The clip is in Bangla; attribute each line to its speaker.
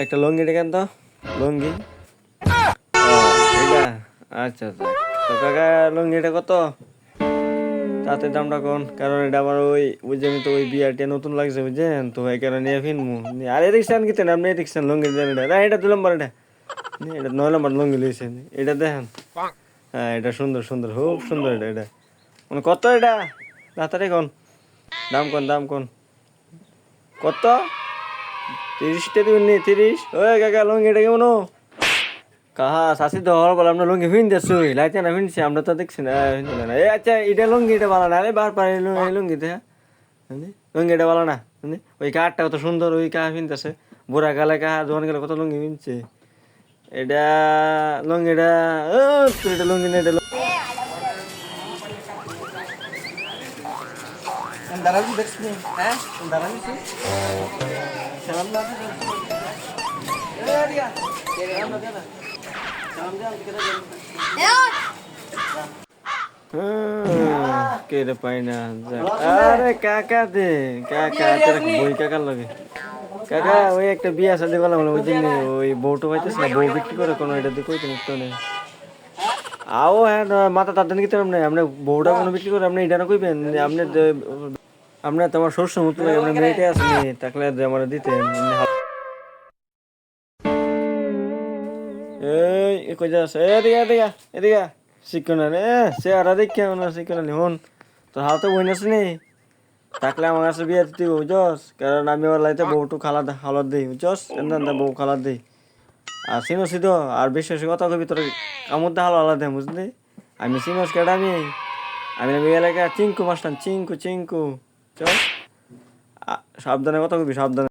Speaker 1: একটা লুঙ্গি ডেকেন তো, লুঙ্গি। ও, এটা আচ্ছা আচ্ছা। তো কাকা লুঙ্গিটা কত? তাতে দামটা কোন, কারণ এটা আমার ওই বুঝছেন তো, ওই বিয়ারটা নতুন লাগছে বুঝছেন তো, এই কারণে নিয়ে ফিনমু। আর এদিকছেন কি আপনি এদিকছেন লুঙ্গি দেন, এটা না, এটা 2 নম্বর, এটা 9 নম্বর লুঙ্গি লইছেন, এটা দেখেন। হ্যাঁ এটা সুন্দর সুন্দর, খুব সুন্দর। এটা এটা মানে কত? এটা তাড়াতাড়ি কোন, দাম কোন, দাম কোন, কত? 30টা দিবেন নি? 30? ওই কাকা লুঙ্গি এটা কেমন? কাহা শাসি তো হওয়ার বলে আমরা লুঙ্গি ফিন যাচ্ছি, লাইতে না ফিনছি আমরা তো দেখছি না। এই আচ্ছা এটা লুঙ্গি, এটা ভালো না, আরে বার পার এই লুঙ্গিতে, হ্যাঁ লুঙ্গি এটা ভালো না। ওই কাঠটা কত সুন্দর, ওই কাহা ফিনতেছে, বুড়া গালে কাহা জোয়ান গেলে কত লুঙ্গি ফিনছে। এটা লুঙ্গি, এটা এটা লুঙ্গি না, এটা দাঁড়াবি দেখছি, হ্যাঁ দাঁড়াবি সালাম দাও, কে রে পাই না। আরে কাকা দে, কাকা তোর বই কাকার লাগে। কাকা ওই একটা বিয়া শাদি বললাম ওই দিন, ওই বউটা পাইতেছে না, বউ বিক্রি করে কোনো, এটা দিয়ে কইতেন একটু নেই। আও হ্যাঁ মাথা তার দিন কি আপনি, আপনি বউটা কোনো বিক্রি করে আপনি এটা না কইবেন, আপনি আপনার তোমার শ্বশুর মতো লাগে, আপনার মেয়েটে আসেনি তাকলে আমার দিতেন। এই কই যাস? এদিকে এদিকে এদিকে, শিক্ষণ রে সে আর দেখে মনে শিক্ষণ হন, তোর হাতে বই নাস নি থাকলে আমার কাছে বিয়ে দিতে বুঝস, কারণ আমি ওর লাইতে বউটু খালাত দিই বুঝস, এমন বউ খালাত দিই। আর চিনসি তো, আর বেশি কথা কবি তোর কামড় হালো আলাদা বুঝলি। আমি চিনস কেডা, আমি আমি এলাকায় চিঙ্কু মাস্টার, চিঙ্কু চিঙ্কু। চল সাবধানে কথা কবি, সাবধানে।